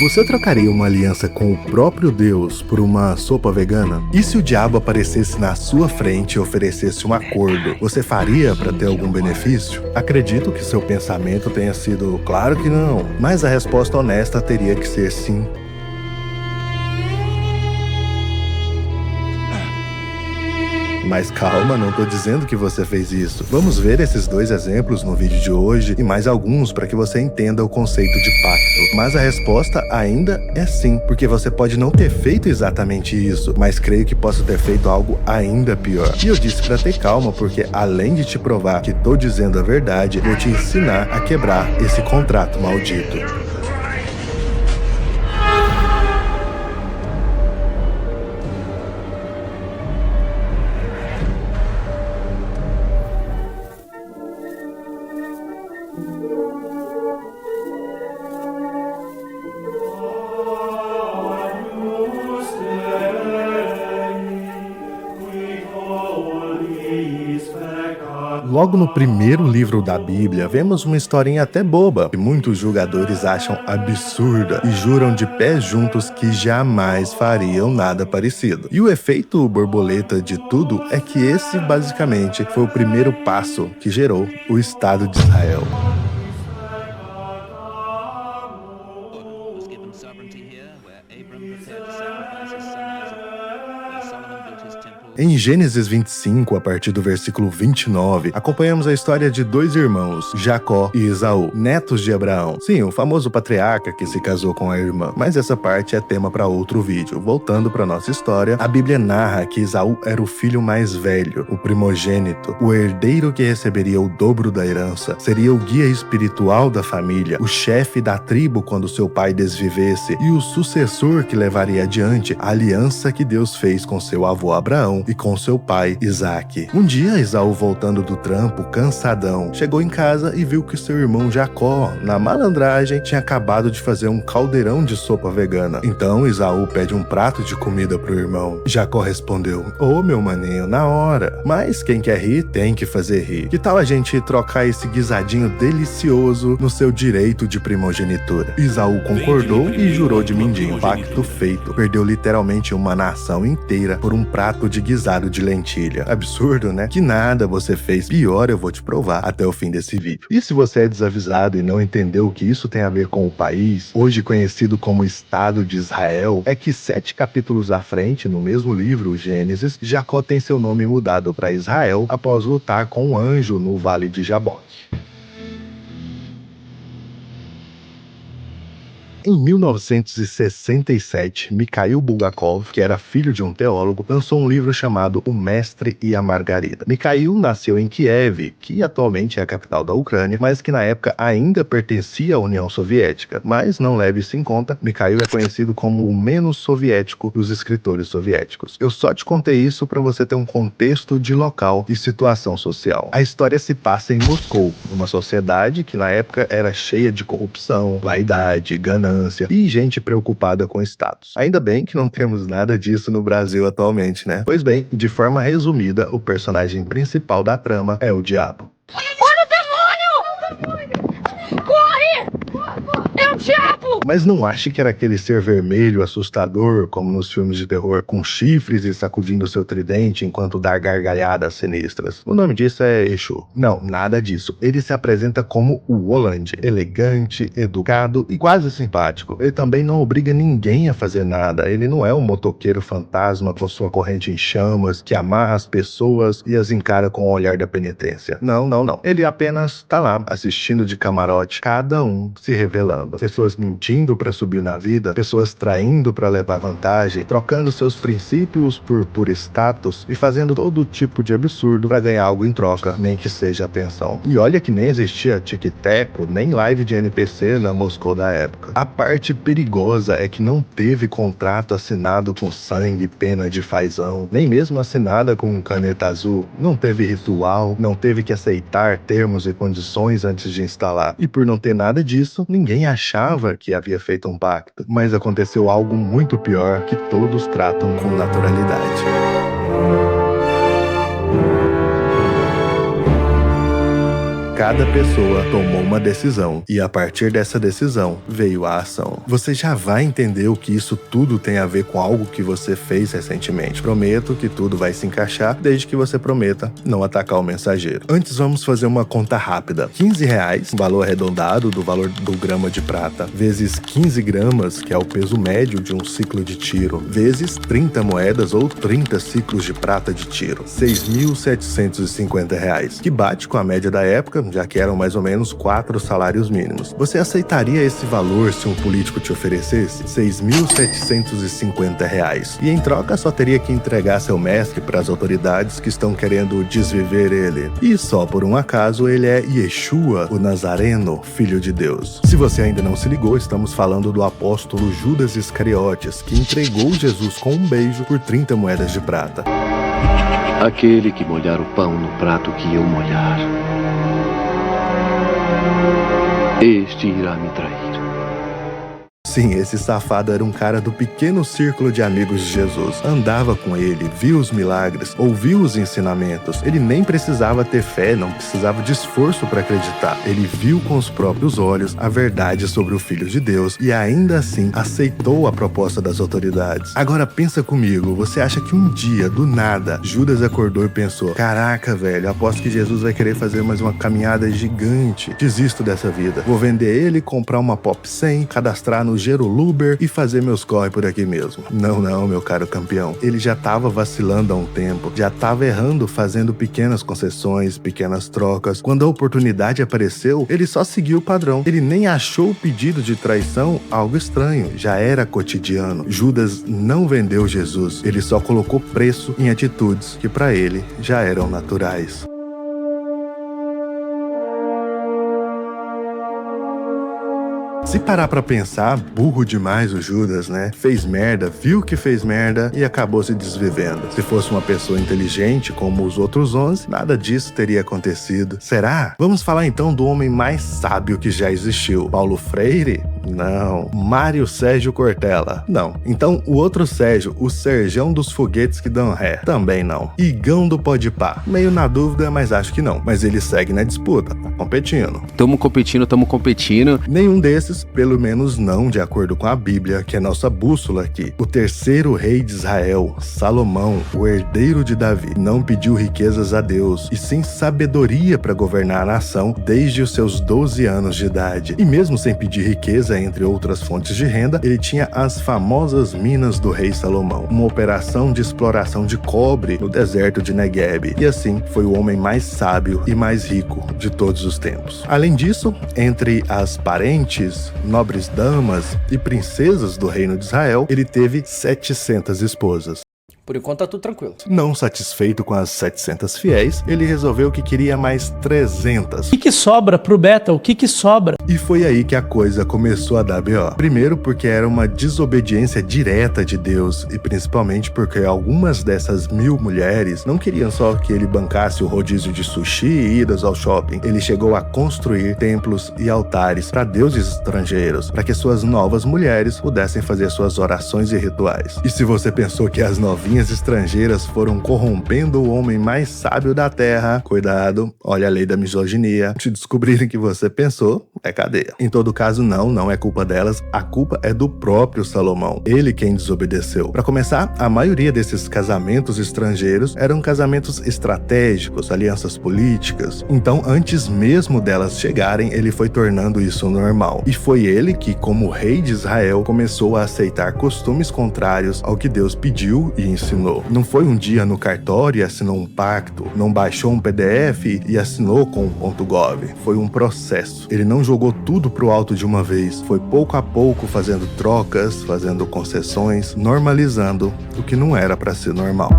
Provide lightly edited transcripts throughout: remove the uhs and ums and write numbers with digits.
Você trocaria uma aliança com o próprio Deus por uma sopa vegana? E se o diabo aparecesse na sua frente e oferecesse um acordo, você faria para ter algum benefício? Acredito que seu pensamento tenha sido claro que não, mas a resposta honesta teria que ser sim. Mas calma, não tô dizendo que você fez isso. Vamos ver esses dois exemplos no vídeo de hoje e mais alguns para que você entenda o conceito de pacto. Mas a resposta ainda é sim, porque você pode não ter feito exatamente isso, mas creio que possa ter feito algo ainda pior. E eu disse para ter calma, porque além de te provar que tô dizendo a verdade, vou te ensinar a quebrar esse contrato maldito. Logo no primeiro livro da Bíblia, vemos uma historinha até boba, que muitos julgadores acham absurda e juram de pés juntos que jamais fariam nada parecido. E o efeito borboleta de tudo é que esse, basicamente, foi o primeiro passo que gerou o Estado de Israel. Em Gênesis 25, a partir do versículo 29, acompanhamos a história de dois irmãos, Jacó e Esaú, netos de Abraão. Sim, o famoso patriarca que se casou com a irmã. Mas essa parte é tema para outro vídeo. Voltando para nossa história, a Bíblia narra que Esaú era o filho mais velho, o primogênito, o herdeiro que receberia o dobro da herança, seria o guia espiritual da família, o chefe da tribo quando seu pai desvivesse e o sucessor que levaria adiante a aliança que Deus fez com seu avô Abraão e com seu pai, Isaque. Um dia, Esaú, voltando do trampo, cansadão, chegou em casa e viu que seu irmão Jacó, na malandragem, tinha acabado de fazer um caldeirão de sopa vegana. Então, Esaú pede um prato de comida pro irmão. Jacó respondeu: "Ô, meu maninho, na hora. Mas quem quer rir, tem que fazer rir. Que tal a gente trocar esse guisadinho delicioso no seu direito de primogenitura?" Esaú concordou e jurou de mindinho. Pacto feito. Perdeu literalmente uma nação inteira por um prato de guisado de lentilha. Absurdo, né? Que nada você fez. Pior, eu vou te provar até o fim desse vídeo. E se você é desavisado e não entendeu o que isso tem a ver com o país, hoje conhecido como Estado de Israel, é que 7 capítulos à frente, no mesmo livro, Gênesis, Jacó tem seu nome mudado para Israel após lutar com um anjo no Vale de Jaboque. Em 1967, Mikhail Bulgakov, que era filho de um teólogo, lançou um livro chamado O Mestre e a Margarida. Mikhail nasceu em Kiev, que atualmente é a capital da Ucrânia, mas que na época ainda pertencia à União Soviética. Mas não leve isso em conta, Mikhail é conhecido como o menos soviético dos escritores soviéticos. Eu só te contei isso para você ter um contexto de local e situação social. A história se passa em Moscou, uma sociedade que na época era cheia de corrupção, vaidade, ganância e gente preocupada com status. Ainda bem que não temos nada disso no Brasil atualmente, né? Pois bem, de forma resumida, o personagem principal da trama é o diabo. Olha o demônio! Corre! É o diabo! Mas não ache que era aquele ser vermelho assustador, como nos filmes de terror, com chifres e sacudindo seu tridente enquanto dá gargalhadas sinistras. O nome disso é Exu. Não, nada disso. Ele se apresenta como o Woland, elegante, educado e quase simpático. Ele também não obriga ninguém a fazer nada. Ele não é um motoqueiro fantasma com sua corrente em chamas, que amarra as pessoas e as encara com o olhar da penitência. Não, não, não. Ele apenas tá lá, assistindo de camarote, cada um se revelando. Pessoas mentindo para subir na vida, pessoas traindo para levar vantagem, trocando seus princípios por status e fazendo todo tipo de absurdo para ganhar algo em troca, nem que seja atenção. E olha que nem existia tic-tac, nem live de NPC na Moscou da época. A parte perigosa é que não teve contrato assinado com sangue, pena de fazão, nem mesmo assinada com caneta azul. Não teve ritual, não teve que aceitar termos e condições antes de instalar. E por não ter nada disso, ninguém achava que havia feito um pacto. Mas aconteceu algo muito pior que todos tratam com naturalidade. Cada pessoa tomou uma decisão e a partir dessa decisão veio a ação. Você já vai entender o que isso tudo tem a ver com algo que você fez recentemente. Prometo que tudo vai se encaixar desde que você prometa não atacar o mensageiro. Antes vamos fazer uma conta rápida. R$15, valor arredondado do valor do grama de prata, vezes 15 gramas, que é o peso médio de um ciclo de tiro, vezes 30 moedas ou 30 ciclos de prata de tiro. R$6.750, que bate com a média da época, já que eram mais ou menos 4 salários mínimos. Você aceitaria esse valor se um político te oferecesse? R$6.750. E em troca só teria que entregar seu mestre para as autoridades que estão querendo desviver ele. E só por um acaso ele é Yeshua, o Nazareno, filho de Deus. Se você ainda não se ligou, estamos falando do apóstolo Judas Iscariotes, que entregou Jesus com um beijo por 30 moedas de prata. Aquele que molhar o pão no prato que eu molhar, este irá me trair. Sim, esse safado era um cara do pequeno círculo de amigos de Jesus. Andava com ele, viu os milagres, ouviu os ensinamentos. Ele nem precisava ter fé, não precisava de esforço para acreditar. Ele viu com os próprios olhos a verdade sobre o Filho de Deus e ainda assim aceitou a proposta das autoridades. Agora pensa comigo, você acha que um dia, do nada, Judas acordou e pensou: caraca, velho, aposto que Jesus vai querer fazer mais uma caminhada gigante. Desisto dessa vida. Vou vender ele, comprar uma Pop 100, cadastrar no Geroluber e fazer meus corre por aqui mesmo. Não, meu caro campeão. Ele já tava vacilando há um tempo, já tava errando, fazendo pequenas concessões, pequenas trocas. Quando a oportunidade apareceu, ele só seguiu o padrão. Ele nem achou o pedido de traição algo estranho, já era cotidiano. Judas não vendeu Jesus, ele só colocou preço em atitudes que para ele já eram naturais. Se parar pra pensar, burro demais o Judas, né? Fez merda, viu que fez merda e acabou se desvivendo. Se fosse uma pessoa inteligente, como os outros 11, nada disso teria acontecido. Será? Vamos falar então do homem mais sábio que já existiu. Paulo Freire? Não. Mário Sérgio Cortella? Não. Então o outro Sérgio, o Serjão dos foguetes que dão ré? Também não. Igão do Podpah? Meio na dúvida, mas acho que não. Mas ele segue na disputa, tá competindo. Tamo competindo. Nenhum desses, pelo menos não de acordo com a Bíblia, que é nossa bússola aqui. O terceiro rei de Israel, Salomão, o herdeiro de Davi, não pediu riquezas a Deus, e sim sabedoria para governar a nação desde os seus 12 anos de idade. E mesmo sem pedir riqueza, entre outras fontes de renda, ele tinha as famosas minas do rei Salomão, uma operação de exploração de cobre no deserto de Negueb, e assim foi o homem mais sábio e mais rico de todos os tempos. Além disso, entre as parentes, nobres damas e princesas do reino de Israel, ele teve 700 esposas. Por enquanto tá tudo tranquilo. Não satisfeito com as 700 fiéis, ele resolveu que queria mais 300. O que sobra pro Beta? O que sobra? E foi aí que a coisa começou a dar B.O. Primeiro porque era uma desobediência direta de Deus, e principalmente porque algumas dessas 1000 mulheres não queriam só que ele bancasse o rodízio de sushi e idas ao shopping. Ele chegou a construir templos e altares para deuses estrangeiros, para que suas novas mulheres pudessem fazer suas orações e rituais. E se você pensou que as novinhas estrangeiras foram corrompendo o homem mais sábio da terra, cuidado, olha a lei da misoginia. Se descobrirem que você pensou, é cadeia. Em todo caso, não é culpa delas, a culpa é do próprio Salomão. Ele quem desobedeceu. Para começar, a maioria desses casamentos estrangeiros eram casamentos estratégicos, alianças políticas. Então, antes mesmo delas chegarem, ele foi tornando isso normal. E foi ele que, como rei de Israel, começou a aceitar costumes contrários ao que Deus pediu e ensinou. Não foi um dia no cartório e assinou um pacto, não baixou um PDF e assinou com um .gov. Foi um processo. Ele não jogou tudo pro alto de uma vez. Foi pouco a pouco fazendo trocas, fazendo concessões, normalizando o que não era para ser normal.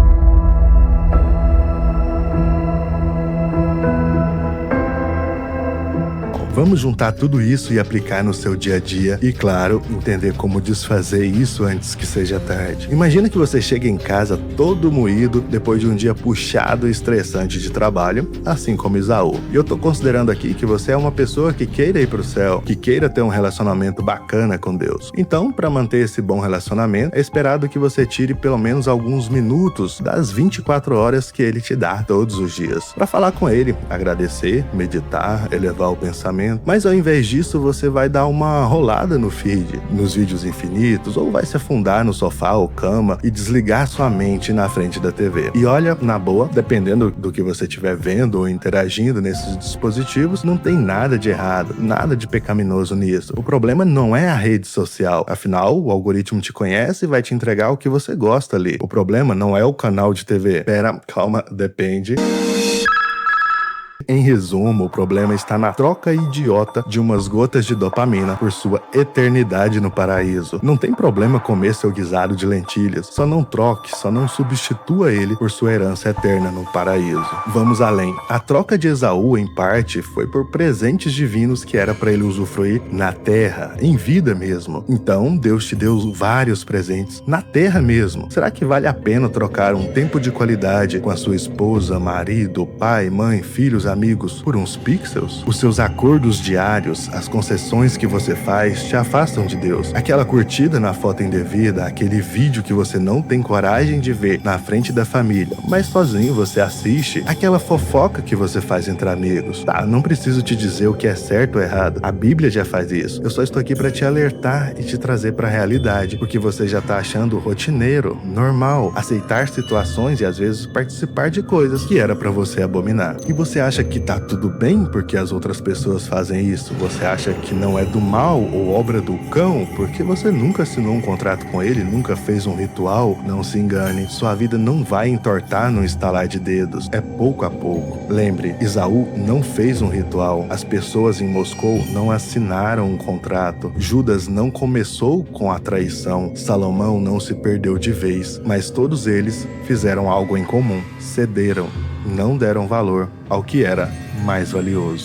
Vamos juntar tudo isso e aplicar no seu dia a dia e, claro, entender como desfazer isso antes que seja tarde. Imagina que você chega em casa todo moído depois de um dia puxado e estressante de trabalho, assim como Esaú. E eu tô considerando aqui que você é uma pessoa que queira ir pro céu, que queira ter um relacionamento bacana com Deus. Então, para manter esse bom relacionamento, é esperado que você tire pelo menos alguns minutos das 24 horas que ele te dá todos os dias, para falar com ele, agradecer, meditar, elevar o pensamento. Mas ao invés disso, você vai dar uma rolada no feed, nos vídeos infinitos, ou vai se afundar no sofá ou cama e desligar sua mente na frente da TV. E olha, na boa, dependendo do que você estiver vendo ou interagindo nesses dispositivos, não tem nada de errado, nada de pecaminoso nisso. O problema não é a rede social, afinal, o algoritmo te conhece e vai te entregar o que você gosta ali. O problema não é o canal de TV. Pera, calma, depende. Em resumo, o problema está na troca idiota de umas gotas de dopamina por sua eternidade no paraíso. Não tem problema comer seu guisado de lentilhas, só não troque, só não substitua ele por sua herança eterna no paraíso. Vamos além. A troca de Esaú, em parte, foi por presentes divinos que era para ele usufruir na terra, em vida mesmo. Então, Deus te deu vários presentes na terra mesmo. Será que vale a pena trocar um tempo de qualidade com a sua esposa, marido, pai, mãe, filhos, amigos por uns pixels? Os seus acordos diários, as concessões que você faz te afastam de Deus. Aquela curtida na foto indevida, aquele vídeo que você não tem coragem de ver na frente da família, mas sozinho você assiste, aquela fofoca que você faz entre amigos. Tá, não preciso te dizer o que é certo ou errado. A Bíblia já faz isso. Eu só estou aqui para te alertar e te trazer para a realidade, porque você já tá achando rotineiro, normal, aceitar situações e às vezes participar de coisas que era para você abominar. E você acha que tá tudo bem porque as outras pessoas fazem isso? Você acha que não é do mal ou obra do cão porque você nunca assinou um contrato com ele, nunca fez um ritual? Não se engane, sua vida não vai entortar num estalar de dedos, é pouco a pouco. Lembre, Esaú não fez um ritual, as pessoas em Moscou não assinaram um contrato, Judas não começou com a traição, Salomão não se perdeu de vez, mas todos eles fizeram algo em comum, cederam, não deram valor ao que era mais valioso.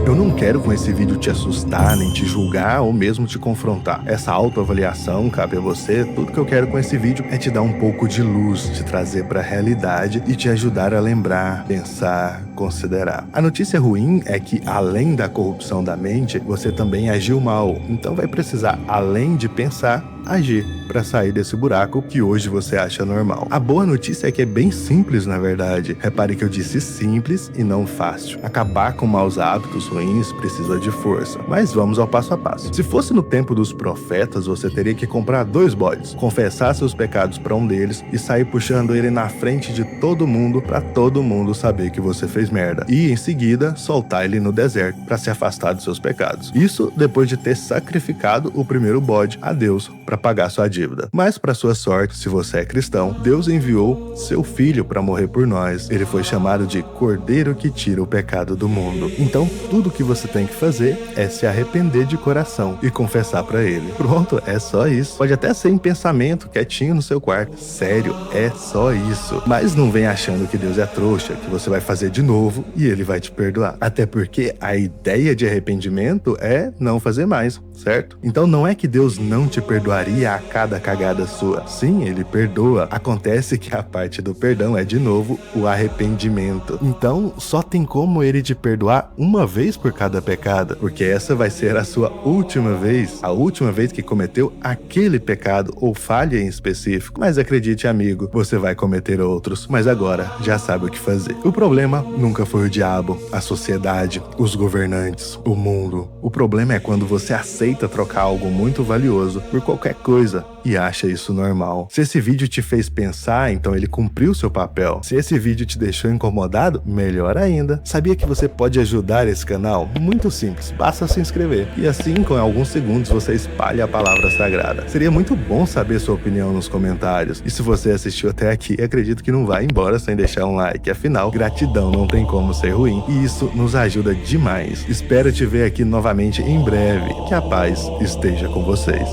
Eu não quero com esse vídeo te assustar, nem te julgar ou mesmo te confrontar. Essa autoavaliação cabe a você. Tudo que eu quero com esse vídeo é te dar um pouco de luz, te trazer para a realidade e te ajudar a lembrar, pensar, considerar. A notícia ruim é que, além da corrupção da mente, você também agiu mal. Então vai precisar, além de pensar, agir para sair desse buraco que hoje você acha normal. A boa notícia é que é bem simples, na verdade. Repare que eu disse simples e não fácil. Acabar com maus hábitos ruins precisa de força. Mas vamos ao passo a passo. Se fosse no tempo dos profetas, você teria que comprar 2 bodes, confessar seus pecados para um deles e sair puxando ele na frente de todo mundo para todo mundo saber que você fez merda. E em seguida, soltar ele no deserto para se afastar dos seus pecados. Isso depois de ter sacrificado o primeiro bode a Deus para pagar sua dívida. Mas para sua sorte, se você é cristão, Deus enviou seu filho para morrer por nós. Ele foi chamado de Cordeiro que tira o pecado do mundo. Então, tudo que você tem que fazer é se arrepender de coração e confessar para ele. Pronto, é só isso. Pode até ser em pensamento, quietinho no seu quarto. Sério, é só isso. Mas não vem achando que Deus é trouxa, que você vai fazer de novo e ele vai te perdoar. Até porque a ideia de arrependimento é não fazer mais, certo? Então não é que Deus não te perdoaria a cada cagada sua. Sim, ele perdoa. Acontece que a parte do perdão é, de novo, o arrependimento. Então, só tem como ele te perdoar uma vez por cada pecado, porque essa vai ser a sua última vez, a última vez que cometeu aquele pecado ou falha em específico. Mas acredite, amigo, você vai cometer outros, mas agora já sabe o que fazer. O problema nunca foi o diabo, a sociedade, os governantes, o mundo. O problema é quando você aceita trocar algo muito valioso por qualquer coisa e acha isso normal. Se esse vídeo te fez pensar, então ele cumpriu seu papel. Se esse vídeo te deixou incomodado, melhor ainda. Sabia que você pode ajudar esse canal? Muito simples, basta se inscrever. E assim, com alguns segundos, você espalha a palavra sagrada. Seria muito bom saber sua opinião nos comentários. E se você assistiu até aqui, acredito que não vai embora sem deixar um like. Afinal, gratidão não tem como ser ruim. E isso nos ajuda demais. Espero te ver aqui novamente em breve. Que a paz esteja com vocês.